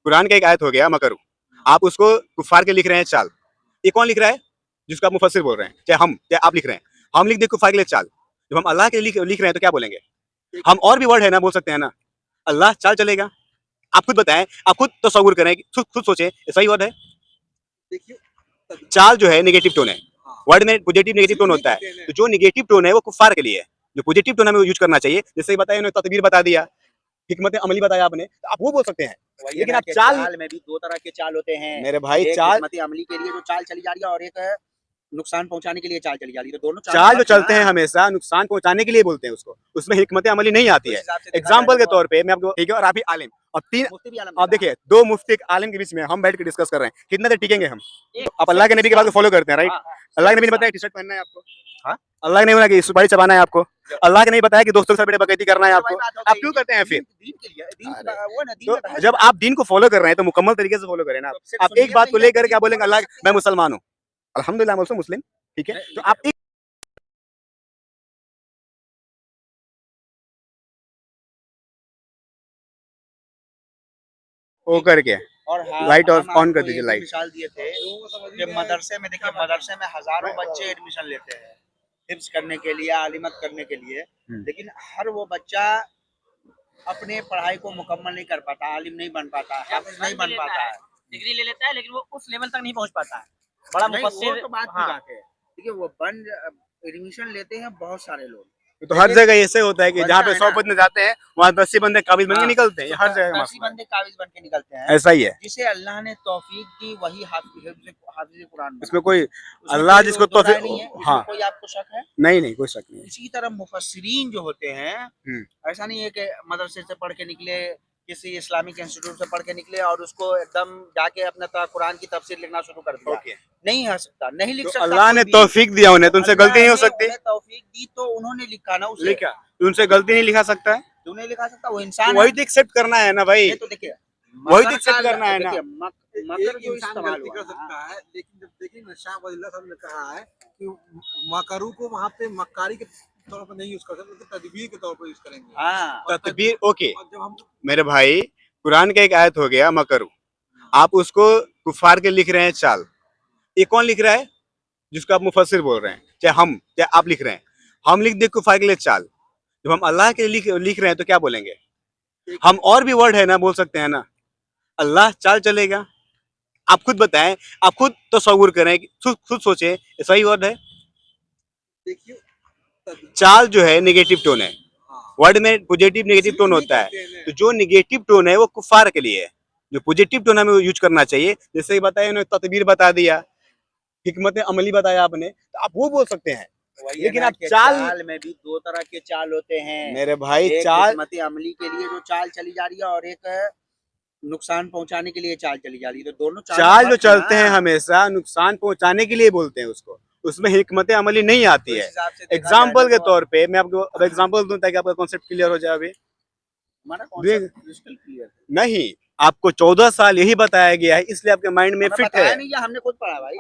कुरान का एक आयत हो गया मकरू, आप उसको कुफार के लिख रहे हैं चाल। ये कौन लिख रहा है? जिसको आप मुफस्सिर बोल रहे हैं, चाहे आप लिख रहे हैं। हम लिख दे कुफार के लिए चाल। जब हम अल्लाह के लिए लिख रहे हैं तो क्या बोलेंगे? हम और भी वर्ड है ना बोल सकते हैं ना। अल्लाह चाल चलेगा। आप खुद बताएं, आप खुद तसव्वुर करें, खुद सोचें, ये सही वर्ड है? चाल जो है नेगेटिव टोन है। वर्ड में पॉजिटिव नेगेटिव टोन होता है, तो जो नेगेटिव टोन है वो कुफार के लिए है। जो पॉजिटिव टोन हमें यूज करना चाहिए, जैसे बताया उन्होंने, तदबीर बता दिया, हिकमत अमली बताया आपने, तो आप वो बोल सकते हैं। लेकिन आप चाल में भी दो तरह के चाल होते हैं मेरे भाई। एक चाल हिकमत अमली के लिए जो चाल चली जा रही है और एक नुकसान पहुंचाने के लिए चाल चली जा रही है, तो दोनों चाल जो चलते हैं हमेशा नुकसान पहुंचाने के लिए बोलते हैं उसको, उसमें हिकमत अमली नहीं आती है। एग्जाम्पल के तौर पे मैं आपको, ठीक है, और आप ही आलिम और तीन, आप देखिए दो मुफ्ती आलिम के बीच में हम बैठ के डिस्कस कर रहे हैं, कितना देर टिकेंगे हम? आप अल्लाह के नबी के बात को फॉलो करते हैं, राइट? अल्लाह के नबी ने बताया टी शर्ट पहनना है आपको, अल्लाह के नबी ने बताया कि सुपारी चबाना है आपको, अल्लाह के नबी बताया कि दोस्तों के साथ बैठे बकैती करना है आपको। आप क्यों करते हैं फिर? तो जब आप दीन को फॉलो कर रहे हैं तो मुकम्मल तरीके से फॉलो करें ना। आप एक बात को लेकर क्या बोलेंगे? अल्लाह मैं मुसलमान हूँ, अल्हम्दुलिल्लाह मैं मुस्लिम, ठीक है, तो आप वो करके और लाइट और हम ऑन कर आपको दीजिए ये भी लाइट। मिसाल दिए थे कि मदरसे में, देखिए मदरसे में हजारों बच्चे एडमिशन लेते हैं हिफ्ज करने के लिए, आलिमत करने के लिए, लेकिन हर वो बच्चा अपने पढ़ाई को मुकम्मल नहीं कर पाता, आलिम नहीं बन पाता, हाफिज नहीं बन पाता है, डिग्री ले लेता है लेकिन वो उस लेवल तक नहीं पहुंच पाता है। बड़ा मुफस्सिर, तो बात की बात है। देखिए वो एडमिशन लेते हैं बहुत सारे लोग, तो हर जगह ऐसे होता है कि जहाँ पे 100 बंदे जाते हैं वहाँ 10 बंदे काबिल बन के निकलते हैं, हर जगह 10 बंदे काबिज बन के निकलते हैं, ऐसा ही है। जिसे अल्लाह ने तौफीक दी वही हाफिज कुरान इसमें कोई अल्लाह जिसको तौफीक, नहीं है, हाँ, कोई आपको शक है? नहीं कोई शक नहीं। इसी तरह मुफस्सिरीन जो होते हैं, ऐसा नहीं है कि मदरसे से पढ़ के निकले, किसी इस्लामिक इंस्टीट्यूट से पढ़ के निकले और उसको एकदम जाके अपना कुरान की तफसीर लिखना शुरू कर दिया। नहीं हो सकता, नहीं लिख सकता। अल्लाह ने तौफीक दिया उन्हें, तो उनसे गलती नहीं हो सकती। तौफीक दी तो उन्होंने लिखा ना, उसे लिखा, तो उनसे गलती नहीं लिखा सकता है, क्यों नहीं लिखा सकता? वो इंसान, वही तो एक्सेप्ट करना है ना भाई, तो देखिए वही तो एक्सेप्ट करना है ना। मकर जो इस्तेमाल हुआ कर सकता है, लेकिन जब देखिए ना शाह वली साहब ने कहा है कि मकरू को वहाँ पे मक्कारी के तौर पर नहीं यूज कर सकते, तदबीर के तौर पर यूज करेंगे। हाँ, तदबीर, ओके मेरे भाई, कुरान का एक आयत हो गया मकरू, आप उसको कुफार के लिख रहे हैं चाल। ये कौन लिख रहा है? जिसको आप मुफस्सिर बोल रहे हैं, चाहे आप लिख रहे हैं। हम लिख दे कुफार के लिए चाल। जब हम अल्लाह के लिए लिख रहे हैं तो क्या बोलेंगे? हम और भी वर्ड है ना बोल सकते हैं ना। अल्लाह चाल चलेगा। आप खुद बताएं, आप खुद तसव्वुर करें, खुद सोचें, ये सही वर्ड है? चाल जो है नेगेटिव टोन है। वर्ड में पॉजिटिव नेगेटिव टोन होता है, तो जो नेगेटिव टोन है वो कुफार के लिए है। जो पॉजिटिव टोन हमें यूज करना चाहिए, जैसे बताया उन्होंने, तदबीर बता दिया, हिकमत अमली बताया आपने, तो आप वो बोल सकते हैं। लेकिन आप चाल में भी दो तरह के चाल होते हैं मेरे भाई। एक चाल हिकमत अमली के लिए जो चाल चली जा रही है और एक नुकसान पहुंचाने के लिए चाल चली जा रही है, तो दोनों चाल जो चलते हैं हमेशा नुकसान पहुंचाने के लिए बोलते हैं उसको, उसमें हिकमत अमली नहीं आती है। एग्जाम्पल के तौर पे मैं आपको अब एग्जाम्पल दूं ताकि आपका कॉन्सेप्ट क्लियर हो जाए। अभी नहीं, आपको 14 साल यही बताया गया है, इसलिए आपके माइंड में फिट है। नहीं, हमने खुद पढ़ा भाई,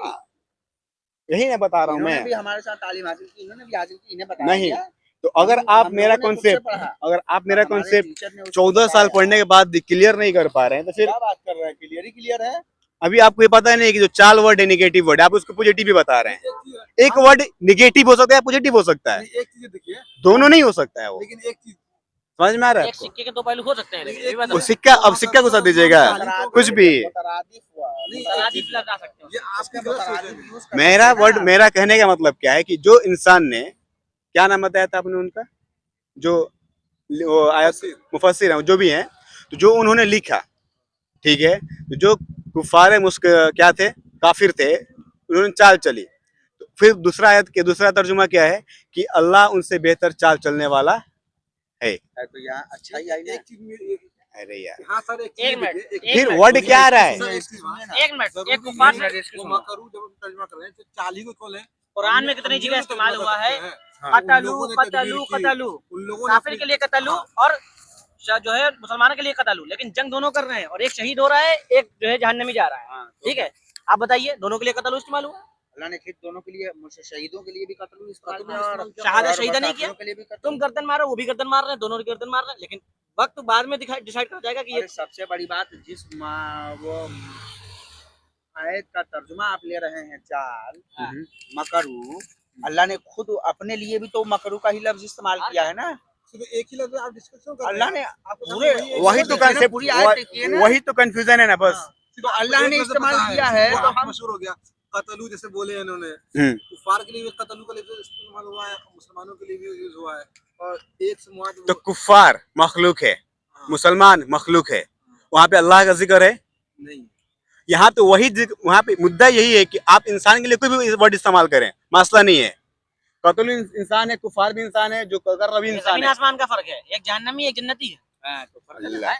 यही ना बता रहा हूँ मैं। भी हमारे साथ तालीम हासिल की, इन्होंने भी हासिल की, इन्हें बताया नहीं, तो अगर आप मेरा कॉन्सेप्ट 14 साल पढ़ने के बाद क्लियर नहीं कर पा रहे हैं तो फिर क्या बात कर रहे हैं? क्लियर ही क्लियर है। अभी आपको ये पता नहीं कि जो चाल वर्ड है नेगेटिव वर्ड है, आप उसको पॉजिटिव भी बता रहे हैं। एक वर्ड नेगेटिव हो सकता है, पॉजिटिव हो सकता है, एक चीज देखिए, दोनों नहीं हो सकता है वो। लेकिन एक चीज समझ में आ रहा है एक आपको? सिक्के के दो पहलू हो सकते हैं, लेकिन वो सिक्का, अब सिक्का को साथ दीजिएगा कुछ भी। मुतरादिफ लगा सकते हो। ये आपके गलत सोच है। मेरा कहने का मतलब क्या है कि जो इंसान ने, क्या नाम बताया था आपने उनका, जो वो आयत मुफस्सिर हैं जो भी हैं, तो जो उन्होंने लिखा, ठीक है, तो जो कुफार क्या थे, काफिर थे, उन्होंने चाल चली, तो फिर दूसरा आयत के दूसरा तर्जुमा क्या है कि अल्लाह उनसे बेहतर चाल चलने वाला है। तो यहाँ अच्छा ही आई ना। अरे यार, हाँ सर, एक मिनट, फिर वर्ड क्या आ रहा है? एक मिनट, एक कुफार मकरू जब हम तर्जुमा कर रहे हैं तो चाल ही को खोले। कुरान में कितनी जगह इस्तेमाल हुआ है, कतलू कतलू कतलू, काफिर के लिए कतलू और जो है मुसलमानों के लिए कतलू, लेकिन जंग दोनों कर रहे हैं और एक शहीद हो रहा है, एक जो है जहन्नमी जा रहा है। ठीक है, आप बताइए दोनों के लिए कतलू इस्तेमाल हुआ? अल्लाह ने फिर दोनों के लिए, शहीदों के लिए भी कतलू इस्तेमाल किया और शहादत शहीदा नहीं किया। के लिए भी तुम गर्दन मारो, वो भी गर्दन मार रहे हैं, दोनों की गर्दन मार रहे हैं, लेकिन वक्त बाद में डिसाइड कर जाएगा कि ये और सबसे बड़ी बात वो आयत का तर्जुमा आप ले रहे हैं चाल मकरू, अल्लाह ने खुद अपने लिए भी तो मकरू का ही लफ्ज इस्तेमाल किया है ना। सिर्फ एक ही लफ्ज आप डिस्कशन कर रहे अल्लाह हैं। ने आपको पूरे समझ वही तो कंसेप्ट, पूरी आयत देखी है ना। वही तो कंफ्यूजन है ना बस। तो अल्लाह ने इस्तेमाल किया है वो तो आप हम मशहूर हो गया कतलू जैसे बोले इन्होंने, हम्म। कुफार के लिए भी कतलू का लफ्ज इस्तेमाल हुआ है, मुसलमानों के लिए भी यूज हुआ है। और एक से मुआद तो कुफार मखलूक है, मुसलमान मखलूक है, वहाँ पे अल्लाह का जिक्र है नहीं, यहाँ तो वही वहाँ पे मुद्दा यही है कि आप इंसान के लिए कोई भी वर्ड इस्तेमाल करें, मसला नहीं है। कतल इंसान है, कुफार भी इंसान है, जो कर रहा भी इंसान जमीन है। आसमान का फर्क है, एक जहन्नमी एक जन्नती है। अल्लाह,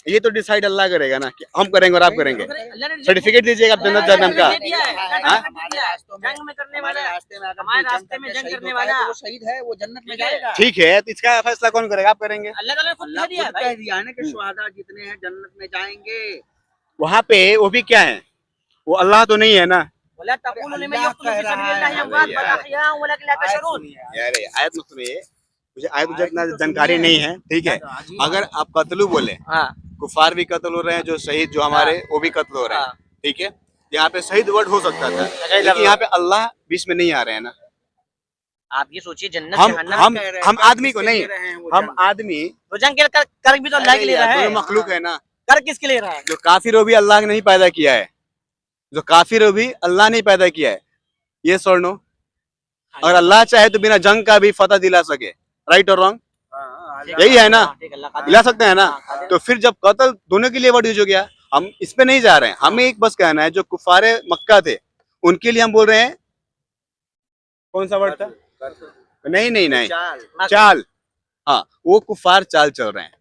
ये तो डिसाइड अल्लाह करेगा ना कि हम करेंगे और आप करेंगे। अल्लाह ने सर्टिफिकेट दीजिएगा आप जन्नत जहन्नम का। दे दिया है, हमारे रास्तों में जंग में करने वाला, रास्ते में अगर हमारे कोई रास्ते में जंग शहीद करने होता है वाला, तो वो शहीद है, वो जन्नत में ठीक है। जाएगा। ठीक है, तो इसका फैसला कौन करेगा? आप करेंगे। अल्लाह ताला ने खुद अल्लाह कह दिया है खुद भाई। कह दिया है ना कि शुहदा जितने हैं जन्नत में जाएंगे। वहाँ पे वो भी क्या है, वो अल्लाह तो नहीं है ना। वला तक़ूलू लिमन अल्लाह यक़्तुलू कह फ़ी रहा सबीलिल्लाहि है। अमवात बल अहया वलाकिन ला आयत तशऊरून। सुनिए। यार आयत मत सुनिए, मुझे आयत जितना आयत तो जानकारी सुनिए। नहीं है, ठीक है। अगर आप कतलू बोले, हाँ कुफार भी कत्ल हो रहे हैं, जो शहीद जो हमारे वो भी कत्ल हो रहे हैं, हाँ। ठीक है। यहाँ पे शहीद वर्ड हो सकता था, लेकिन यहाँ पे अल्लाह बीच में नहीं आ रहे हैं ना। आप ये सोचिए जन्नत हम जहन्नम हम कह रहे हैं, हम कर आदमी को किसके नहीं, लिए रहे हैं वो हम जंग? आदमी तो जंग के कर भी तो अल्लाह के लिए रहा है। दोनों मखलूक है ना। कर किसके लिए रहा है? जो काफिर हो भी अल्लाह ने नहीं पैदा किया है, जो काफिर हो भी अल्लाह ने पैदा किया है। ये नो, अगर अल्लाह चाहे तो बिना जंग का भी फतह दिला सके, राइट और रॉन्ग, यही है ना, दिला सकते हैं ना। तो फिर जब कत्ल दोनों के लिए वर्ड यूज हो गया, हम इस पे नहीं जा रहे हैं। हमें एक बस कहना है, जो कुफारे मक्का थे उनके लिए हम बोल रहे हैं, कौन सा वर्ड था? नहीं नहीं नहीं, चाल। हाँ, वो कुफार चाल चल रहे हैं,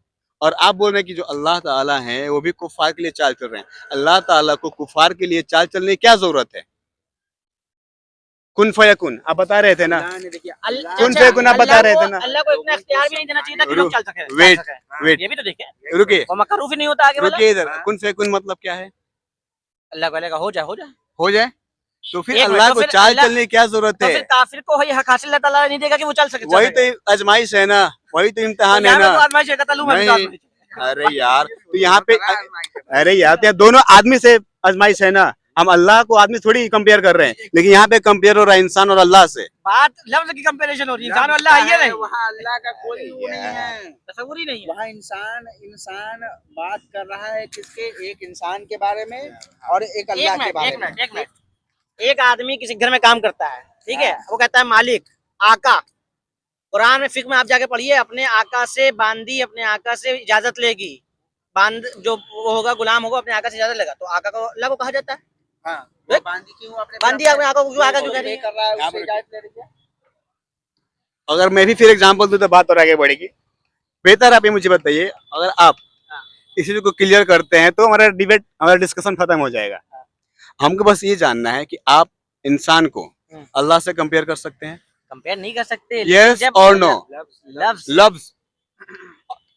और आप बोल रहे हैं कि जो अल्लाह ताला हैं वो भी कुफार के लिए चाल चल रहे हैं। अल्लाह ताला को कुफार के लिए चाल चलने की क्या जरूरत है? कुन फयकुन आप बता रहे थे ना, कुन फयकुन आप बता रहे थे ना। अल्लाह को इतना इख्तियार भी नहीं देना चाहिए था कि लोग चल सके। वेट वेट, ये भी तो देखे, रुकिए वो मकरूफ ही नहीं होता आगे वाला। रुकिए इधर। कुन फयकुन मतलब क्या है? अल्लाह को लेगा हो जाए हो जाए। हो जाए, तो फिर एक मिनट, अल्लाह तो को फिर चाल अल्लाह- चलने की क्या जरूरत तो है? फिर काफिर को वही हक हासिल अल्लाह ताला नहीं देगा कि वो चल सके। वही तो आजमाइश है ना, वही तो इम्तिहान है ना। आजमाइश है, कतलू में भी तो नहीं, आजमाइश है। अरे यार, तो यहाँ पे अरे यार, तो यहाँ दोनों आदमी से आजमाइश है ना। हम अल्लाह को आदमी थोड़ी कंपेयर कर रहे हैं, लेकिन यहाँ पे कंपेयर हो रहा है इंसान और अल्लाह से। बात लफ्ज की कंपैरिजन हो रही है, इंसान और अल्लाह है ही नहीं, वहाँ अल्लाह का कोई वो नहीं है, तसव्वुर ही नहीं है। वहाँ इंसान बात कर रहा है किसके, एक इंसान के बारे में और एक अल्लाह के बारे में। एक मिनट, एक आदमी किसी घर में काम करता है, ठीक है, वो कहता है मालिक, आका। कुरान में फिक्र में आप जाके पढ़िए, अपने आका से बांदी अपने आका से इजाजत लेगी, बांद जो वो होगा गुलाम होगा अपने आका से इजाजत लेगा, तो आका को अल्लाह को कहा जाता है। हाँ, वो बांदी क्यों अपने बांदी अपने आका को क्यों आका क्यों कह रही है? कर रहा है, उससे इजाजत ले रही है। अगर मैं भी फिर एग्जांपल दूं तो बात और आगे बढ़ेगी। बेहतर आप ये मुझे बताइए, अगर आप इस चीज को क्लियर करते हैं तो हमारा डिबेट, हमारा डिस्कशन खत्म हो जाएगा। हमको बस ये जानना है कि आप इंसान को अल्लाह से कंपेयर कर सकते हैं? कंपेयर नहीं कर सकते। यस और नो? लफ्ज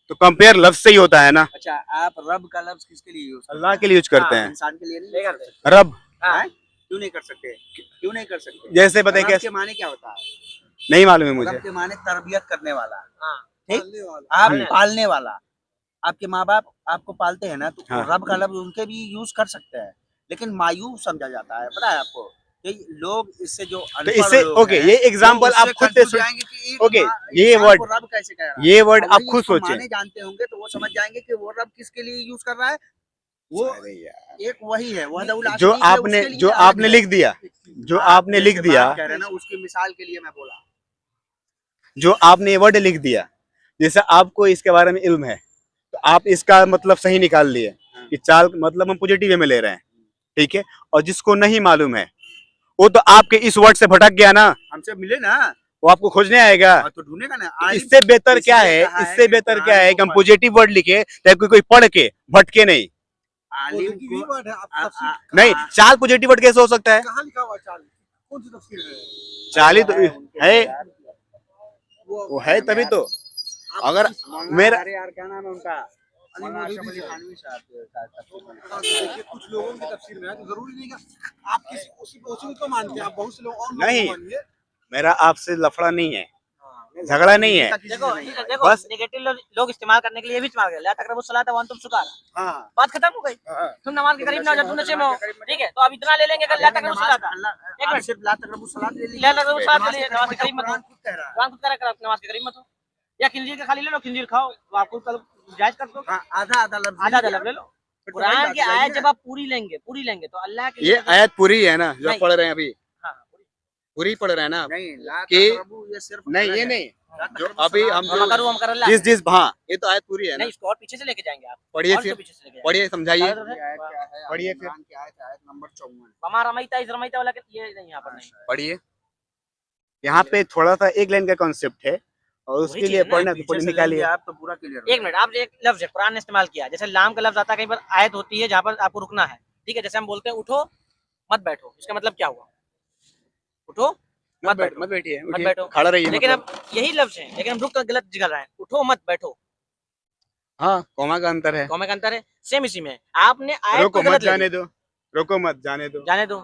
तो कंपेयर लफ्ज से ही होता है ना। अच्छा, आप रब का लफ्ज किसके लिए यूज अल्लाह के लिए यूज करते हैं, इंसान के लिए नहीं करते? रब। क्यों नहीं कर सकते? क्यों नहीं कर सकते? जैसे बताइए रब कैसे, के माने क्या होता है? नहीं मालूम है मुझे। रब के माने तरबियत करने वाला, ठीक, पालने वाला। आप पालने वाला। आपके माँ बाप आपको पालते हैं ना, तो हाँ। रब का लफ्ज उनके भी यूज कर सकते हैं, लेकिन मायूब समझा जाता है। पता है आपको, ये लोग इससे जो तो अनपढ़ इससे लोग ओके, हैं, ये एग्जांपल वो आप उससे खुद से confuse जाएंगे कि एक ओके, ये इंसान वर्ड, को रब कैसे कह रहा है। ये वर्ड और आप वही खुद उसको सोचें। माने जानते होंगे तो वो समझ जाएंगे कि वो रब किसके लिए यूज कर रहा है। वो अरे यार, एक वही है, वह जो आपने लिख दिया, जो आपने लिख दिया, कह रहे हैं ना, उसकी मिसाल के लिए मैं बोला। जो आपने वर्ड लिख दिया, जैसे आपको इसके बारे में इल्म है, तो आप इसका मतलब सही निकाल लिए कि चाल मतलब हम पॉजिटिव वे में ले रहे हैं, ठीक है। और जिसको नहीं मालूम है वो तो आपके इस वर्ड से भटक गया ना, हमसे मिले ना, वो आपको खोजने आएगा। तो ढूंढेगा ना। तो इससे बेहतर क्या है, इससे बेहतर क्या है कि हम पॉजिटिव वर्ड लिखे ताकि कोई पढ़ के भटके नहीं। आलिम की भी को वर्ड है, आप तफसीर नहीं, चाल पॉजिटिव वर्ड कैसे हो सकता है? कहाँ लिखा हुआ है चाल? कौन सी तफसीर है? चाल ही तो है, वो है तभी तो। अगर मेरा यार क्या नाम है उनका, देखिए कुछ लोगों की तफसीर में है, तो जरूरी नहीं कि आप किसी उसी को तो मानते हैं, आप बहुत से लोग और लोगों नहीं, को मानिए। मेरा आपसे लफड़ा नहीं है, झगड़ा नहीं है। देखो देखो बस- नेगेटिव लोग इस्तेमाल करने के लिए भी इस्तेमाल कर ला तकरबुस सलात व अंतुम सुकार। हाँ बात खत्म हो गई। तुम नमाज के करीब ना हो जब तुम नशे में हो, ठीक है, तो अब इतना ले लेंगे कि ला तकरबुस सलात। एक मिनट, सिर्फ ला तकरबुस सलात ले ली, ला तकरबुस सलात ले लिए, नमाज के करीब मत हो। कुरान खुद कह रहा है। कुरान खुद कह रहा है नमाज के करीब मत हो। या खिंजीर का खाली ले लो, खिंजीर खाओ, वो आपको कल जायज कर दो, हाँ, आधा आधा लफ्ज आधा आधा ले लो। कुरान की आयत जब आप पूरी लेंगे तो अल्लाह के ये लिए आयत पूरी है ना जो आप नहीं। पढ़ रहे हैं अभी, हाँ, पूरी पढ़ रहे हैं ना आप? नहीं, ला कि- तकरबु ये सिर्फ नहीं ये नहीं, जो अभी हम हम करूँ हम कर अल्लाह जिस जिस हाँ ये तो आयत पूरी है ना, नहीं, इसको और पीछे से लेके जाएंगे आप, पढ़िए और फिर, इसको पीछे से लेके जाएंगे। पढ़िए समझाइए। आयत क्या है? पढ़िए फिर। इमरान की आयत नंबर 54। वमा रमैता इज़ रमैता वाला ये नहीं, यहाँ पर नहीं। पढ़िए। यहाँ पे थोड़ा सा एक लाइन का कॉन्सेप्ट है और उसके चीज़ लिए है ना, पढ़ना पीछे से निकालिए। लेंगे आप तो पूरा क्लियर एक मिनट, आप एक लफ्ज है कुरान ने इस्तेमाल किया, जैसे लाम का लफ्ज आता है कहीं पर, आयत होती है जहाँ पर आपको रुकना है, ठीक है, जैसे हम बोलते हैं उठो मत बैठो, इसका मतलब क्या हुआ? उठो मत बैठो, मत बैठिए, मत उठिए, बैठो। खड़ा रहिए। लेकिन मतलब अब यही लफ्ज है, लेकिन हम रुक कर गलत जगह रहे हैं, उठो मत बैठो, हाँ कौमा का अंतर है। कौमे का अंतर है, सेम इसी में है। आपने आयत रोको को मत गलत ले जाने लिया, दो, रोको मत जाने दो। जाने दो,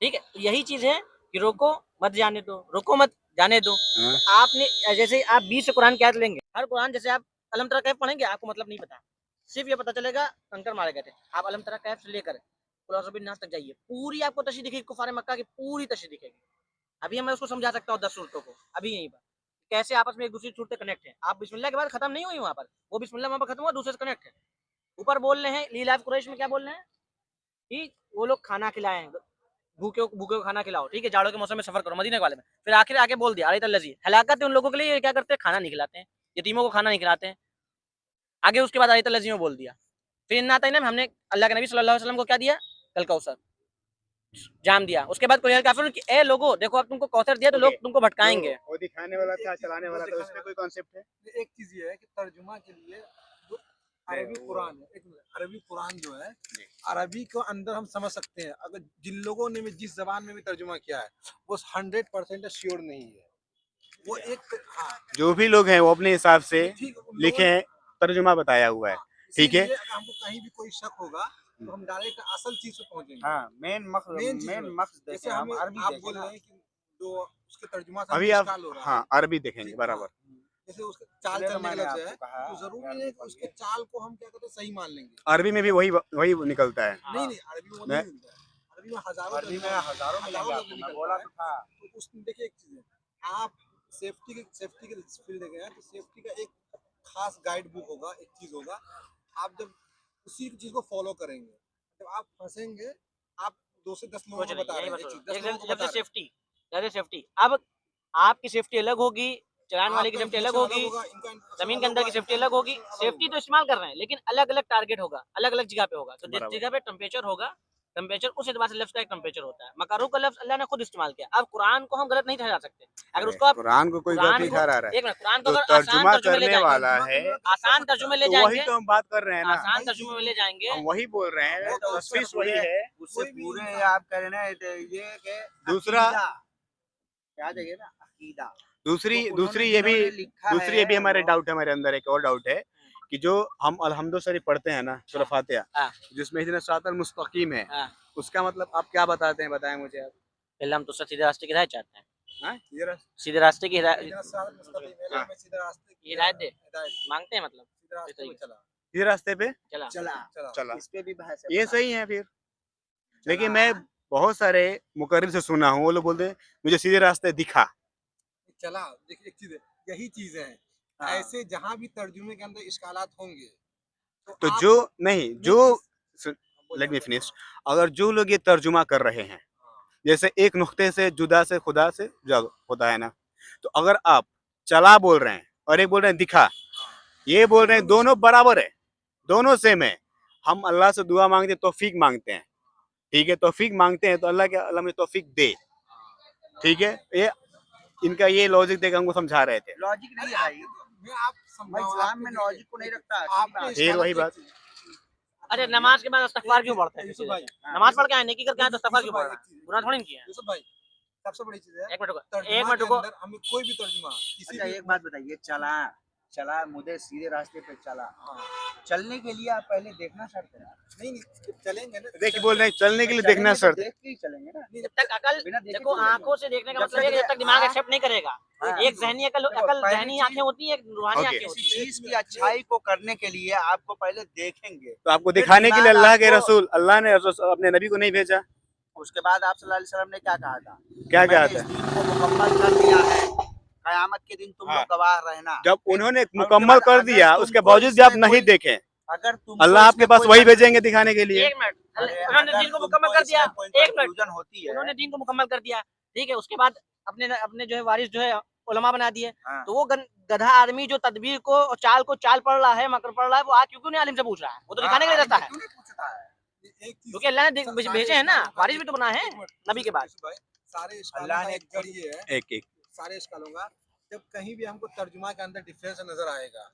ठीक है, तो यही चीज है कि रोको मत जाने दो, रोको मत जाने दो। हाँ। तो आपने जैसे आप 20 से कुरान की आयत लेंगे, हर कुरान जैसे आप अलम तरा कैफ पढ़ेंगे, आपको मतलब नहीं पता, सिर्फ ये पता चलेगा कंकर मारे गए थे। आप अलम तरा कैफ से लेकर कुल औज़ु बिन नास तक जाइए, पूरी आपको तशरीह दिखेगी, कुफारे मक्का की पूरी तशरीह दिखेगी। अभी मैं उसको समझा सकता हूँ 10 सूरतों को, अभी यहीं पर कैसे आपस में एक दूसरी सूरतें कनेक्ट है। आप बिस्मिल्लाह के बाद खत्म नहीं हुई वहाँ पर, वो बिस्मिल्लाह वहाँ पर खत्म हुआ, दूसरे से कनेक्ट है। ऊपर बोल रहे हैं लीलाफ कुरैश में क्या बोल रहे हैं कि वो लोग खाना खिलाएं, भूखे भूखे को खाना खिलाओ, ठीक है, जाड़ों के मौसम में सफर करो मदीने वाले में। फिर आखिर आगे बोल दिया अरे तल्लजी, हलाकत है उन लोगों के लिए, ये क्या करते हैं, खाना नहीं खिलाते हैं, यतीमों को खाना नहीं खिलाते हैं। आगे उसके बाद अरे तल्लजी में बोल दिया। फिर इन्ना तक ना हमने अल्लाह के नबी सल्लल्लाहु अलैहि वसल्लम को क्या दिया, कल कौसर जाम दिया। उसके बाद कोई काफिर कि ए लोगो देखो अब तुमको कौसर दिया तो लोग तुमको भटकाएंगे। वो दिखाने वाला था, चलाने वाला था, उसमें कोई कॉन्सेप्ट है? एक चीज ये है कि तर्जुमा के लिए जो अरबी कुरान है, एक मिनट, अरबी कुरान जो है, अरबी को अंदर हम समझ सकते हैं। अगर जिन लोगों ने भी जिस जबान में भी तर्जुमा किया है वो 100% श्योर नहीं है। वो एक हाँ जो भी लोग हैं वो अपने हिसाब से ठीक, उन लोगों लिखे ने- हैं, तर्जुमा बताया हुआ है, ठीक है। इसीलिए अगर हमको कहीं भी कोई शक होगा तो हम डायरेक्ट असल चीज पे पहुंचेंगे। हाँ, मेन चीज मेन में। मकसद जैसे देखें, हम हमें अरबी आप देखें बोल ना। रहे हैं कि जो उसके तर्जुमा से अभी हमें आप इश्काल हो रहा है। हाँ अरबी देखेंगे बराबर। जैसे उसके चाल इसलिए तो चलने का मैंने लफ्ज आपको है कहा तो जरूरी है कि उसके चाल को हम क्या कहते हैं सही मान लेंगे। अरबी में भी वही वही निकलता है। नहीं नहीं, अरबी में वो मैं- नहीं मिलता है। अरबी में हजारों अरबी में तर्जुमा- हजारों मिलेंगे हजारों आपको, लफ्ज मैं निकलता बोला है। तो था। तो उसमें देखिए एक चीज है, आप सेफ्टी के फील्ड गए हैं तो सेफ्टी का एक खास गाइड बुक होगा, एक चीज होगा। आप जब उसी चीज को फॉलो करेंगे, जब आप फंसेंगे, आप 2 से 10 लोगों कुछ को नहीं, बता यही रहे हैं, बस एक हो चीज, रहा 10 है। लोगों को जब बता से रहे हैं। सेफ्टी, जैसे सेफ्टी अब आपकी सेफ्टी अलग होगी, चलाने वाले की आपका सेफ्टी अलग इंफॉर्मेशन होगी, होगा, इनका इंफॉर्मेशन जमीन के अलग अंदर की होगा, सेफ्टी इनका अलग होगी। इंफॉर्मेशन अलग सेफ्टी तो होगा। इस्तेमाल कर रहे हैं लेकिन अलग अलग टारगेट होगा, अलग अलग जगह पे होगा। तो जिस बराबर। जगह पे टेम्परेचर होगा, टेम्परेचर उस एतबार से लफ्ज का एक टेम्परेचर होता है। मकारू का लफ्ज अल्लाह ने खुद इस्तेमाल किया। अब कुरान को हम गलत नहीं ठहरा सकते। अगर उसको आप कुरान को कोई कुरान गलत नहीं को ठहरा रहा है, एक मिनट, कुरान को जो अगर आसान तर्जुमा तर्जुमे ले करने जाएंगे, वाला है आसान तर्जुमे ले तो वही जाएंगे, तो हम बात कर रहे हैं ना, आसान तर्जुमे में ले जाएंगे, हम वही बोल रहे हैं, तो तशवीश वही है। उससे कोई भी पूरे इंसान- आप कह रहे हैं ना तो ये कि दूसरा- अकीदा, क्या चाहिए ना अकीदा। दूसरी तो दूसरी उन्होंने ये भी जिन्होंने लिखा दूसरी ये भी है हमारे वो- डाउट है, हमारे अंदर एक और डाउट है कि जो हम अल्हम्दु शरीफ पढ़ते हैं ना सूरह फातिहा, हाँ। जिसमें इतना सिरातल मुस्तकीम है, हाँ, उसका मतलब आप क्या बताते हैं, बताएं मुझे आप। पहले हम तो सीधे रास्ते की हिदायत चाहते हैं, हाँ जरा सीधे रास्ते की हिदायत इतना सारा मुस्तकीम है, हाँ। हमें सीधे रास्ते की हिदायत दे, हिदायत, मांगते हैं, मतलब सीधे रास्ते में चला ये रास्ते पे चला चला चला, इस पे भी बहस है, ये बता। सही है फिर। लेकिन चला। मैं बहुत सारे मुकर्रिर से सुना हूँ, वो लोग बोलते हैं मुझे सीधे रास्ते दिखा। चला। देखिए एक चीज है, यही चीजें हैं हाँ। ऐसे जहां भी तर्जुमे के अंदर इश्कालात होंगे तो आप- जो नहीं जो बोलिए, लेट मी बोलिए, फिनिश, अगर जो लोग ये तर्जुमा कर रहे हैं, जैसे एक नुक्ते से जुदा से खुदा से जुदा होता है ना, तो अगर आप चला बोल रहे हैं और एक बोल रहे हैं दिखा, ये बोल रहे हैं, दोनों बराबर है, दोनों सेम है। हम अल्लाह से दुआ मांगते हैं, तौफीक मांगते हैं, ठीक है, तौफीक मांगते हैं तो अल्लाह के अल्लाह में तौफीक दे, ठीक है। ये इनका ये लॉजिक देकर हमको समझा रहे थे। लॉजिक नहीं है भाई, मैं आप मैं समझाऊं, इस्लाम आपको में देखिए, लॉजिक को नहीं रखता। आपके फिर वही बात। अरे नमाज के बाद इस्तगफार क्यों पढ़ते हैं? यूसुफ भाई, नमाज पढ़ के आए, नेकी करके आए तो इस्तगफार क्यों यूसुफ पढ़ भाई, रहा एक है? चीज- गुनाह थोड़ी नहीं किया है। यूसुफ भाई, सबसे बड़ी चीज है एक मिनट रुको, तर्जुमा एक मिनट के रुको, अंदर हमें कोई भी तर्जुमा किसी अच्छा भी एक बात बताइए, चला चला मुझे सीधे रास्ते पे चला, हाँ, चलने के लिए आप पहले देखना शर्त है। नहीं नहीं चलेंगे ना। देखिए बोल रहे हैं चलने के लिए देखना चलेंगे तो शर्त है। देख के ही चलेंगे ना। जब तक अकल बिना देखे देखो तो चलेंगे। आंखों से देखने का जब मतलब है कि जब तक दिमाग एक्सेप्ट नहीं करेगा। हाँ। एक ज़हनी अकल देखो, अकल पहली ज़हनी चीज- आंखें होती है, एक रूहानी ओके। आंखें किसी होती है। चीज की अच्छाई को करने के लिए आपको पहले देखेंगे, तो आपको फिर दिखाने के लिए दिमाग अल्लाह के आपको- रसूल अल्लाह ने अपने नबी को नहीं भेजा? उसके बाद आप सल्लल्लाहु अलैहि वसल्लम ने क्या कहा था? क्या कहा मैंने था? इस दीन को मुकम्मल कर दिया है, कयामत के दिन तुम हाँ। लोग गवाह रहना। जब फिर- उन्होंने और उसके मुकम्मल बाद कर अगर दिया उसके तुमको बावजूद भी आप इसमें नहीं कोई- देखें, अगर तुमको अल्लाह आपके इसमें पास कोई वही कन- भेजेंगे दिखाने के लिए। एक मिनट, अरे, उन्होंने अगर दीन को तुमको मुकम्मल कर दिया। इसमें कोई एक मिनट, कंफ्यूजन होती है, उन्होंने दीन को मुकम्मल कर दिया, ठीक है। उसके बाद अपने अपने जो है वारिस जो है उलमा बना दिए। हाँ। तो वो गधा आदमी जो तदबीर को और चाल को चाल पढ़ रहा है, मकर पढ़ रहा है, वो आज क्यों नहीं आलिम से पूछ रहा है? वो तो दिखाने के लिए रहता है, क्यों नहीं पूछता है? एक चीज क्योंकि अल्लाह ने सारे भेजे हैं ना, इस्लाम का वारिस भी तो बना है एक मिनट, नबी के बाद। यूसुफ भाई, सारे इस्लाम अल्लाह का ने एक जड़ ये है, एक एक सारे इस्लामों का जब कहीं भी हमको तर्जुमा के अंदर डिफरेंस नजर आएगा,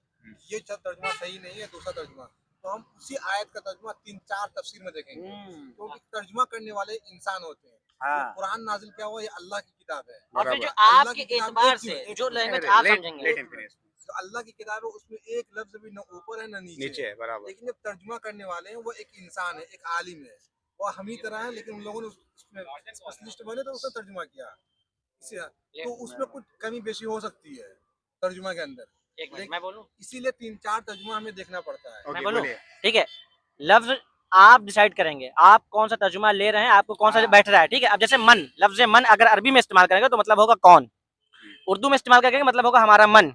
ये तर्जुमा सही नहीं है, दूसरा तर्जुमा, तो हम उसी आयत का तर्जुमा 3-4 तफसीर में देखेंगे, क्योंकि तर्जुमा करने वाले इंसान होते हैं। हाँ। तो कुरान नाजिल क्या हुआ, ये अल्लाह की किताब है। और फिर जो अल्लाह आपके की किताब एतबार एक ही से है, जो एक लैंग्वेज Let- आप let- समझेंगे, let him finish. जो अल्लाह की किताब है उसमें एक लफ्ज भी न ऊपर है न नीचे नीचे है बराबर। लेकिन जब तर्जुमा करने वाले हैं वो एक इंसान है, एक आलिम है, वो हम ही तरह है, लेकिन उन लोगों ने उसमें स्पेशलिस्ट बने तो उसने तर्जुमा किया। तो उसमें कुछ कमी बेशी हो सकती है तर्जुमा के अंदर, एक मिनट मैं बोलूं, इसीलिए 3-4 तर्जुमा हमें देखना पड़ता है। मैं ओके, बोलूं, बोलिए। ठीक है। लफ्ज आप डिसाइड करेंगे, आप कौन सा तर्जुमा ले रहे हैं, आपको कौन सा बैठ रहा है, ठीक है। अब जैसे मन, लफ्ज मन अगर अरबी में इस्तेमाल करेंगे तो मतलब होगा कौन, उर्दू में इस्तेमाल करेंगे मतलब होगा हमारा मन,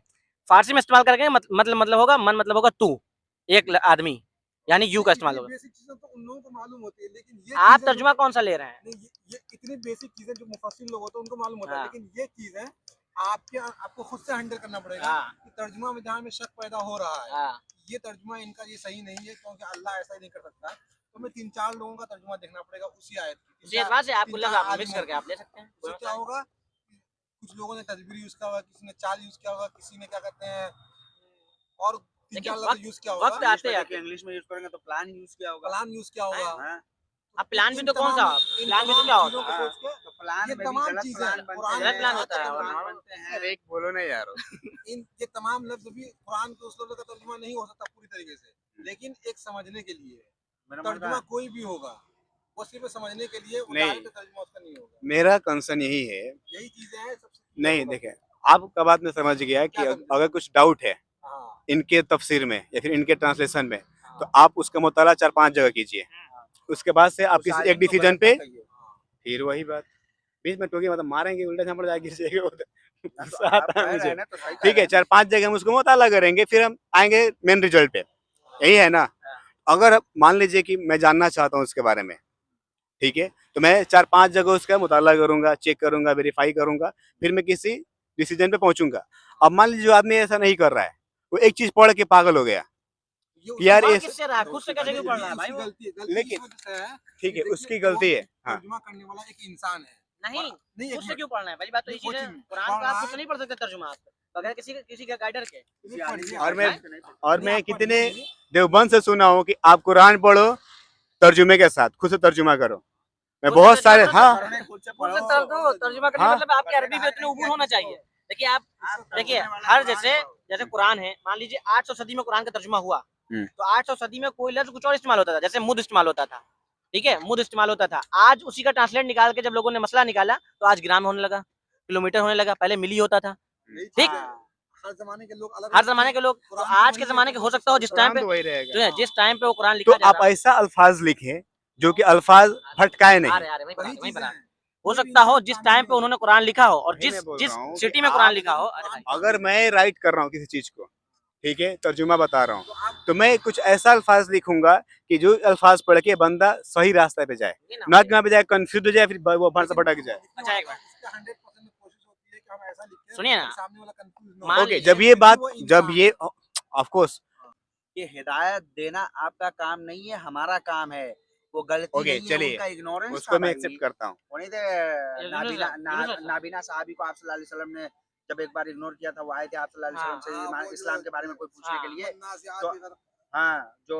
फारसी में इस्तेमाल करेंगे मतलब होगा मन, मतलब होगा तू, एक आदमी, यानी यू का इस्तेमाल होगा। बेसिक चीजें तो उन लोगों को मालूम होती है, लेकिन ये आप चीजें तर्जुमा कौन सा ले रहे हैं? नहीं, ये इतनी बेसिक चीजें जो मुफस्सिर लोग होते हैं उनको मालूम होता है, हाँ। लेकिन ये चीजें आपको खुद से हैंडल करना पड़ेगा हाँ। कि तर्जुमा में जहाँ में शक पैदा हो रहा है, हाँ। ये तर्जुमा इनका ये सही नहीं है, क्योंकि अल्लाह ऐसा ही नहीं कर सकता। तो हमें 3-4 लोगों का तर्जुमा देखना पड़ेगा उसी आयत की। उसी एतबार से आपको 3-4 लगा मिक्स आलिमों करके की। आप ले सकते हैं। उससे क्या होगा कि कुछ लोगों ने तदबीर यूज किया होगा, किसी ने चाल यूज किया होगा, किसी ने क्या कहते हैं और 3-4 लफ्ज यूज किया वक्त होगा, आते आते इंग्लिश में यूज करेंगे तो प्लान यूज किया होगा। प्लान यूज किया होगा। हाँ। अब प्लान भी इन तो कौन सा, इन प्लान भी तो तमाम क्या चीजों होता को है? सोच के तो प्लान ये में भी तमाम गलत चीजें प्लान हैं, बनते कुरान हैं, गलत प्लान होता है, गलत और प्लान नॉर्मल बनते हैं। एक बोलो ना यार। ये तमाम लफ्ज भी कुरान के उस लफ्ज का तर्जुमा नहीं हो सकता पूरी तरीके से, लेकिन एक समझने के लिए मेरा तर्जुमा कोई भी होगा, वो सिर्फ समझने के लिए, वो नहीं। डायरेक्ट तर्जुमा उसका नहीं होगा। मेरा कंसर्न यही है, यही चीजें हैं सबसे। नहीं देखें, आपका बात में समझ गया कि क्या समझे? अगर कुछ डाउट है हाँ, इनके तफसीर में या फिर इनके ट्रांसलेशन में, तो हाँ, आप उसका मुताला 4-5 जगह कीजिए, उसके बाद से आप उस किसी आलिम एक को डिसीजन गलत पे, मत कहिए। फिर वही बात बीच में टोकी मतलब मारेंगे, उल्टा झापड़ जाएगी ना तो गुस्सा आप आता कह है रहे मुझे। हैं ना तो सही कह ठीक रहे है, हैं ना। 4-5 जगह हम उसको मुताला करेंगे, फिर हम आएंगे मेन रिजल्ट पे, यही है ना। अगर मान लीजिए कि मैं जानना चाहता हूँ उसके बारे में, ठीक है, तो मैं 4-5 जगह उसका मुताला करूंगा, चेक करूंगा, वेरीफाई करूंगा, फिर मैं किसी डिसीजन पे पहुंचूंगा। अब मान लीजिए जो आदमी ऐसा नहीं कर रहा है, वो एक चीज पढ़ के पागल हो गया ये कि यार पढ़ ये किससे रहा है, खुद से कैसे क्यों पढ़ रहा है भाई वो? गलती लेकिन- इस वजह से है, ठीक है, कि उसकी देखिए, गलती है। वो हाँ, तर्जुमा करने वाला एक इंसान है। नहीं, नहीं, एक खुद से मिनट, क्यों पढ़ना है? पहली बात तो ये नहीं, चीज है, कोचिंग कुरान पढ़ का आप रहा खुद से है। नहीं पढ़ सकते तर्जुमा आप, बगैर किसी का गाइडर के। नहीं पढ़िए, और मैं नहीं, और मैं आप कितने पढ़िए। देवबंद से सुना हूँ कि आप कुरान पढ़ो तर्जुमे के साथ, खुद से तर्जुमा करो। मैं खुद से बहुत सारे, तर्जुमा हाँ पढ़ने खुद से खुद से पढ़ो। तर्जुमा करने हाँ। मतलब आपके अरबी में इतने उबूर होना चाहिए। देखिए आप देखिए हर जैसे कुरान है, मान लीजिए 800 सदी में कुरान का तर्जुमा हुआ, तो 800 सदी में कोई लफ्ज कुछ और इस्तेमाल होता था, जैसे मुद इस्तेमाल होता था, ठीक है, मुद इस्तेमाल होता था। आज उसी का ट्रांसलेट निकाल के जब लोगों ने मसला निकाला तो आज ग्राम होने लगा, किलोमीटर होने लगा, पहले मिली होता था। यही ठीक। चीज़ है। हर जमाने के लोग अलग हर जमाने के लोग, तो कुरान आज को के वही जमाने के हो सकता हो जिस टाइम कुरान पे तो वही रहेगा। जो है जिस टाइम पे वो कुरान तो लिखा जा आप रहा ऐसा अल्फाज लिखें जो कि अल्फाज भटकाए आ नहीं। रहे वही वही वही चीज़ें बना। हैं। हो सकता हो जिस टाइम पे उन्होंने कुरान लिखा हो और वही मैं जिस बोल जिस रहा हूँ सिटी कि में कुरान आप- लिखा हो, अरे भाई अगर मैं राइट कर रहा हूँ किसी चीज को, ठीक है, तर्जुमा बता रहा हूँ, तो मैं कुछ ऐसा अल्फाज लिखूंगा कि जो अल्फाज पढ़ के बंदा सही रास्ते पे जाए, ये ना ना कि वहाँ पे जाए कंफ्यूज हो जाए, फिर वो भर से भटक जाए। अच्छा, एक मिनट। इसका 100% कोशिश होती है कि हम ऐसा लिखें सुनिए ना, कि सामने वाला कंफ्यूज ना मान हो। ओके, लीजिए जब ये बात, वो जब इंसान ये ऑफ कोर्स, ये हिदायत देना आपका काम नहीं है, हमारा काम है। वो गलती ओके, नहीं है, चलिए, उनका इग्नोरेंस उसको मैं एक्सेप्ट करता हूँ। उन्हीं थे यूनुस साहब। नाबीना साहबी को आप सल्लल्लाहु अलैहि वसल्लम ने जब एक बार इग्नोर किया था, वो आए थे आप सल्लल्लाहु अलैहि वसल्लम हाँ, से वो जो- इस्लाम के बारे में कोई पूछने हाँ। के लिए। नाज़ियात तो- इधर- हाँ, जो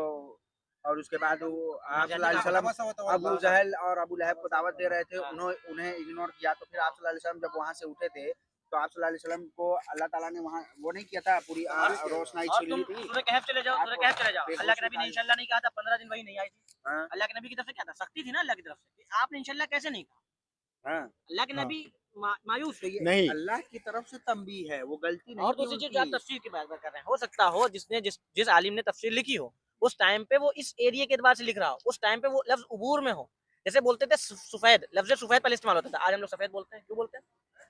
और उसके बाद वो आप सल्लल्लाहु अलैहि वसल्लम अबू जहल और अबू लहब को दावत दे रहे थे, हाँ। उन्हें इग्नोर किया। तो फिर आप सल्लल्लाहु अलैहि वसल्लम जब वहां से उठे थे तो आप सल्लल्लाहु अलैहि वसल्लम को अल्लाह ताला ने वहाँ वो नहीं किया था, पूरी रोशनाई और छीन तुम ली थी। सूरह कहफ चले जाओ, सूरह कहफ चले जाओ, बेहोश अल्लाह के नबी ने निकाल इंशाल्लाह नहीं कहा था, 15 दिन वही नहीं आई थी। हाँ, अल्लाह के नबी की तरफ से क्या था, सख्ती थी ना अल्लाह की तरफ से, आपने इंशाल्लाह कैसे नहीं कहा? हाँ। अल्लाह के हाँ। नबी मायूस तो ये नहीं। अल्लाह की तरफ से तंबीह है, वो गलती नहीं और थी दूसरी चीज जो आप उनकी। तफसीर की बात कर रहे हैं, हो सकता हो जिस आलिम ने तफसीर लिखी हो उस टाइम पे वो इस एरिया के एतबार से लिख रहा हो, उस टाइम पे वो लफ्ज उबूर में हो। जैसे बोलते थे सफेद, लफ्ज सफेद पहले इस्तेमाल होता था, आज हम लोग सफेद बोलते हैं, क्यों बोलते हैं?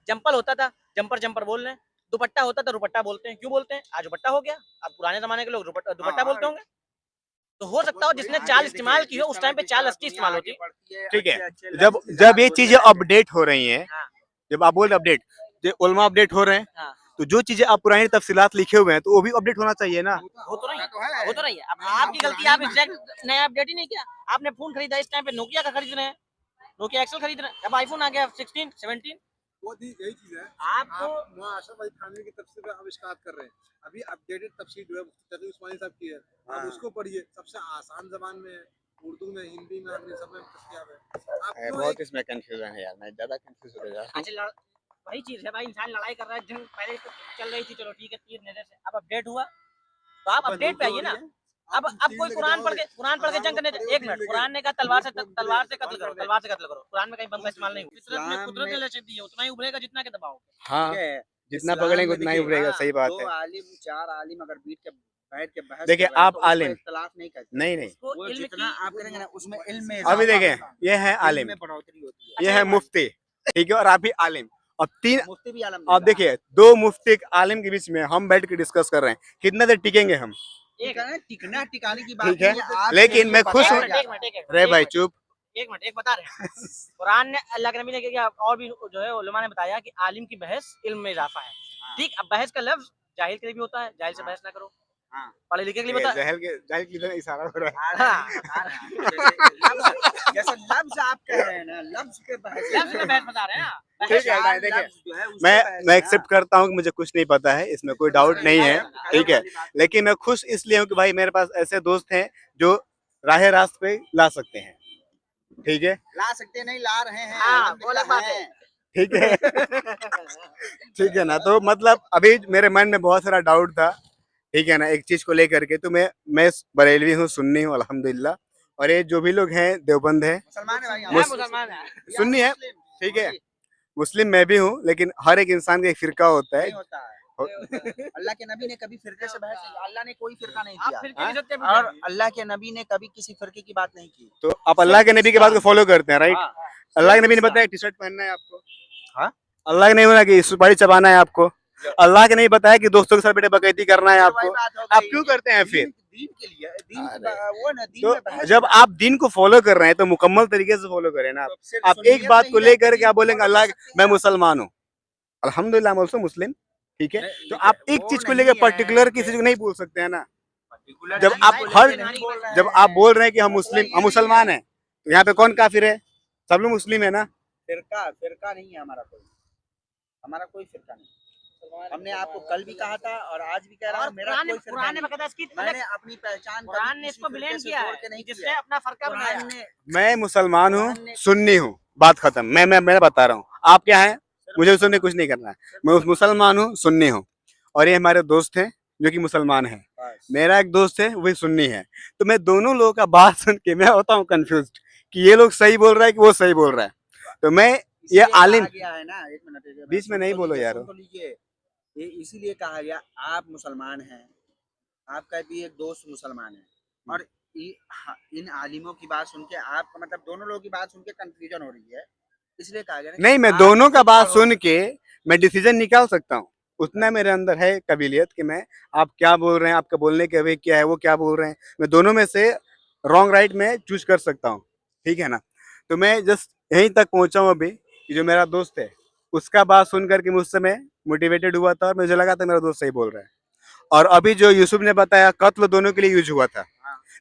जंपल होता था, जंपर बोल रहे हैं। दुपट्टा होता था, दुपट्टा बोलते हैं, क्यों बोलते हैं? आज दुपट्टा हो गया, अब पुराने जमाने के लोग दुपट्टा बोलते होंगे। तो हो सकता हो जिसने चाल इस्तेमाल की हो उस टाइम पे चाल अस्ती इस्तेमाल होती। ठीक है, जब ये चीजें अपडेट हो रही हैं, हाँ, जब आप बोल रहे अपडेट, जो उलमा अपडेट हो रहे हैं, हाँ। तो जो चीजें आप पुरानी तफसीलात लिखे हुए हैं तो वो भी अपडेट होना चाहिए ना। हो तो रही है, हो तो रही है। अब आपकी गलती, आप एग्जैक्ट नया अपडेट ही नहीं किया। आपने फोन खरीदा इस टाइम पे नोकिया का खरीद रहे हैं, नोकिया एक्सेल खरीद रहे हैं, अब आईफोन आ गया 16, 17। वो यही चीज है, आपको आप मुआशरत भाई थानवी की तफसीर का आविष्कार कर रहे हैं। अभी अपडेटेड तफसीर जो है मुफ्ती तकी उस्मानी साहब की है, हाँ। आप उसको पढ़िए, सबसे आसान जबान में है, उर्दू में, हिंदी में, अंग्रेजी सब में दस्तयाब है। आप क्यों बहुत इसमें कंफ्यूजन है यार, मैं ज्यादा कंफ्यूज हो जा रहा हूँ। अच्छा वही चीज है भाई, इंसान लड़ाई कर रहा है, जंग पहले तो चल रही थी, चलो ठीक है, तीर नजर से, अब अपडेट हुआ तो आप अपडेट पे आइए ना। अब कोई कुरान पढ़ के जंग करने, एक मिनट, कुरान ने कहा तलवार से कत्ल करो, तलवार से कत्ल करो, कुरान में कहीं बम का इस्तेमाल नहीं हुआ। फितरत में कुदरत ने लचक दी है, उतना ही उभरेगा जितना के दबाओ। हाँ, ठीक है, जितना इस्लाम पकड़ेंगे में उतना ही देखिए, उभरेगा, सही बात दो है। आलिम, चार आलिम अगर बैठ के बहस देखिए, कर रहे हैं, आप तो उसमें आलिम, इख्तिलाफ नहीं करते। नहीं उसको वो इल्म जितना की आप करेंगे ना उसमें इल्म में अभी इजाफा देखें, होता है, ये है इल्म आलिम, में बढ़ोतरी होती है। ये है मुफ्ती, ठीक है, और आप भी आलिम, और तीन, मुफ्ती भी आलम आप देखिए, दो मुफ्ती एक आलिम के बीच में हम बैठ के डिस्कस कर रहे हैं, कितना देर टिकेंगे हम? टिकना टिकाने की बात ठीक है, नहीं है, आप लेकिन जो मैं खुश बताया हूँ। जा रहा है। रे भाई चुप। एक मिनट, एक बता रहे हैं। कुरान ने, अल्लाह के नबी ने क्या, और भी जो है उलमा ने बताया कि आलिम की बहस इल्म में इजाफा है। ठीक, अब बहस का लफ्ज जाहिल के लिए भी होता है, जाहिल से बहस ना करो, हाँ। पढ़े लिखे के लिए बता। जाहिल की तरह इशारा हो रहा है। हाँ। जैसे लफ्ज आप कह रहे हैं ना, लफ्ज के बहस लफ्ज में बहस बता रहे हैं। हाँ। ठीक है, चार देखिए, लफ्ज जो है उससे बहस है मैं ना। एक्सेप्ट करता हूँ कि मुझे कुछ नहीं पता है, इसमें कोई डाउट नहीं है, ठीक है, लेकिन मैं खुश इसलिए हूँ कि भाई मेरे पास ऐसे दोस्त हैं जो राह रास्त पे ला सकते हैं, ठीक है, ला सकते नहीं, ला रहे हैं, हाँ, वो अलग बात है। ठीक है। ठीक है ना, तो मतलब अभी मेरे मन में बहुत सारा डाउट था, ठीक है ना, एक चीज को लेकर के, तो मैं बरेलवी हूँ, सुन्नी हूँ अल्हम्दुलिल्लाह, और ये जो भी लोग हैं देवबंद है, मुसलमान है भाई, है मुसलमान है। सुन्नी है, ठीक है, मुस्लिम मैं भी हूँ, लेकिन हर एक इंसान का एक फिरका होता है। नहीं होता है। अल्लाह के नबी ने कभी फिरके से बहस नहीं, अल्लाह ने कोई फिरका नहीं आप किया, फिर किसी से और अल्लाह के नबी ने कभी किसी फिरके की बात नहीं की। तो आप अल्लाह के नबी के बात को फॉलो करते हैं, राइट? हाँ, अल्लाह के नबी ने बताया टी शर्ट पहनना है आपको, हाँ? अल्लाह के नहीं बोला कि सुपारी चबाना है आपको, अल्लाह के नहीं बताया कि दोस्तों के साथ बेटे बकैती करना है आपको, आप क्यों करते हैं फिर? दीन के लिए, दीन अरे, की वो ना, दीन में तो बहस जब है। आप दिन को फॉलो कर रहे हैं तो मुकम्मल तरीके से फॉलो करें ना। तो सिर्फ आप एक सुन्नियत बात नहीं को रहती, लेकर के आप दीन बोलेंगे follow अल्लाह कर सकते हैं मैं आप। मुसलमान हूँ, अल्हम्दुलिल्लाह ऑल्सो मुस्लिम, ठीक है, नहीं, तो देखिए, आप एक वो चीज को नहीं लेकर है पर्टिकुलर कि- किसी को नहीं बोल सकते हैं ना। Particular जब चीज आप को हर लेके नहीं बोल रहे जब हैं। आप बोल रहे हैं कि हम मसला ये नहीं मुसलमान है। हैं, तो यहाँ पे कौन काफिर है? सब लोग मुस्लिम है ना। फिरका नहीं है हमारा कोई फिरका नहीं। हमने आपको कल भी कहा था और आज भी कह रहा और हूँ, मेरा कुरान ने कोई फिरका कुरान ने नहीं। बकायदा इसकी मैंने अपनी पहचान कुरान कभी ने किसी इसको फिरके ब्लेम से किया जोड़ है के नहीं जिसने किया। अपना फरका बनाया। कुरान ने मैं मुसलमान हूँ, कुरान ने- सुन्नी हूँ, बात खत्म। मैं बता रहा हूँ, आप क्या हैं, मुझे उसमें कुछ नहीं करना है। मैं उस मुसलमान हूँ, सुन्नी हूँ, और ये हमारे दोस्त हैं जो कि मुसलमान हैं। बस। मेरा एक दोस्त है वो भी सुन्नी है, तो मैं दोनों लोगों का बात सुन के मैं होता हूँ कंफ्यूज्ड कि ये लोग सही बोल रहा है कि वो सही बोल रहा है। तो मैं ये इसलिए आलिम, कहा गया है ना, एक मिनट बीच में नहीं बोलो यार। सुन तो लीजिए, ये इसीलिए कहा गया, आप मुसलमान हैं, आपका भी एक दोस्त मुसलमान है, और इन आलिमों की बात सुन के आपका मतलब दोनों लोगों की बात सुन के कंफ्यूजन हो रही है, इसलिए कहा गया ना कि नहीं, मैं आप दोनों का खुद बात पढ़ो। सुन के मैं डिसीजन निकाल सकता हूँ, उतना मेरे अंदर है काबिलियत कि मैं, आप क्या बोल रहे हैं, आपका बोलने के वे क्या है, वो क्या बोल रहे हैं, मैं दोनों में से रॉन्ग राइट में चूज कर सकता हूँ, ठीक है ना। तो मैं जस्ट यहीं तक पहुंचा हूँ अभी कि जो मेरा दोस्त है उसका बात सुन करके मुझसे मैं मोटिवेटेड हुआ था और मुझे लगा था मेरा दोस्त सही बोल रहा है। और अभी जो यूसुफ ने बताया कत्ल दोनों के लिए यूज हुआ था,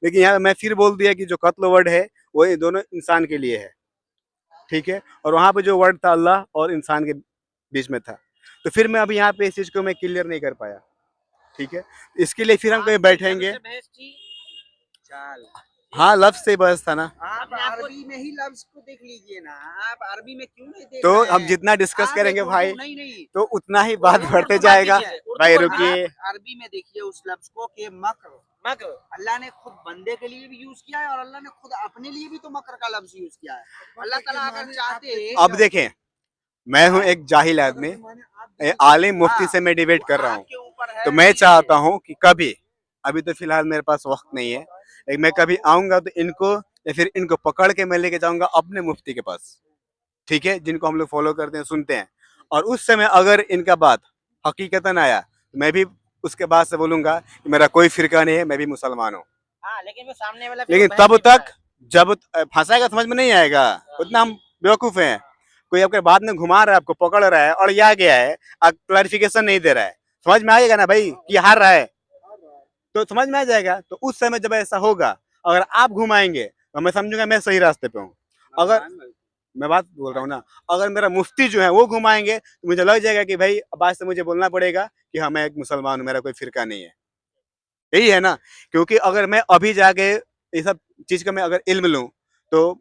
लेकिन यहाँ मैं फिर बोल दिया कि जो कत्ल वर्ड है वो ये दोनों इंसान के लिए है, ठीक है, और वहां पे जो वर्ड था अल्लाह और इंसान के बीच में था। तो फिर मैं अभी यहाँ पे इस चीज को मैं क्लियर नहीं कर पाया, ठीक है, इसके लिए फिर हम कहीं बैठेंगे। चाल हाँ, लफ्ज से बहस था ना। आप आप अरबी में ही लफ्ज को देख लीजिए ना, आप अरबी में क्यों नहीं देख तो रहे हम हैं? जितना डिस्कस आप करेंगे एक भाई उर्दू नहीं तो उतना ही बात उर्दू बढ़ते बात जाएगा। कीजिए, उर्दू भाई बोल- रुकिए, आप अरबी में देखिए उस लफ्ज को कि मक्र मक्र अल्लाह ने खुद बंदे के लिए भी यूज किया है और अल्लाह ने खुद अपने लिए भी तो मक्र का लफ्ज यूज किया है। अल्लाह ताला अगर चाहते अब देखें, मैं हूं एक जाहिल आदमी, आलिम मुफ्ती से मैं डिबेट कर रहा हूं, आपके ऊपर है तो मैं चाहता हूं कि कभी, अभी तो फिलहाल मेरे पास वक्त नहीं है, लेकिन मैं कभी आऊंगा तो इनको या फिर इनको पकड़ के मैं लेके जाऊंगा अपने मुफ्ती के पास, ठीक है, जिनको हम लोग फॉलो करते हैं, सुनते हैं, और उस समय अगर इनका बात हकीकतन आया तो मैं भी उसके बाद से बोलूंगा कि मेरा कोई फिरका नहीं है, मैं भी मुसलमान हूँ। हाँ, लेकिन वो सामने वाला फिर लेकिन बहस तब नहीं कर तक जब फंसाएगा समझ में नहीं आएगा, उतना हम बेवकूफ हैं। कोई आपके बाद में घुमा रहा है, आपको पकड़ रहा है और ये आ गया है, आप क्लैरिफिकेशन नहीं दे रहा है, समझ में आएगा ना भाई कि हार रहा है, तो समझ में आ जाएगा। तो उस समय जब ऐसा होगा, अगर आप घुमाएंगे तो मैं समझूंगा मैं सही रास्ते पे हूँ। अगर मैं बात बोल रहा हूँ ना, अगर मेरा मुफ्ती जो है वो घुमाएंगे तो मुझे लग जाएगा कि भाई अब आज से मुझे बोलना पड़ेगा कि हाँ मैं एक मुसलमान हूँ, मेरा कोई फिरका नहीं है, यही है ना। क्योंकि अगर मैं अभी जाके ये सब चीज का मैं अगर इल्म लूँ तो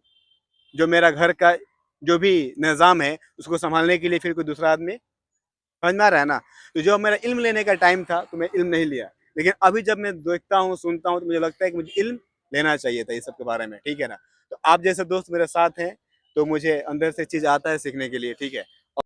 जो मेरा घर का जो भी निज़ाम है उसको संभालने के लिए फिर कोई दूसरा आदमी, समझ में आ रहा है ना। तो जो मेरा इल्म लेने का टाइम था तो मैं इल्म नहीं लिया, लेकिन अभी जब मैं देखता हूँ सुनता हूँ तो मुझे लगता है कि मुझे इल्म लेना चाहिए था इस सब के बारे में, ठीक है ना। तो आप जैसे दोस्त मेरे साथ हैं तो मुझे अंदर से चीज़ आता है सीखने के लिए, ठीक है।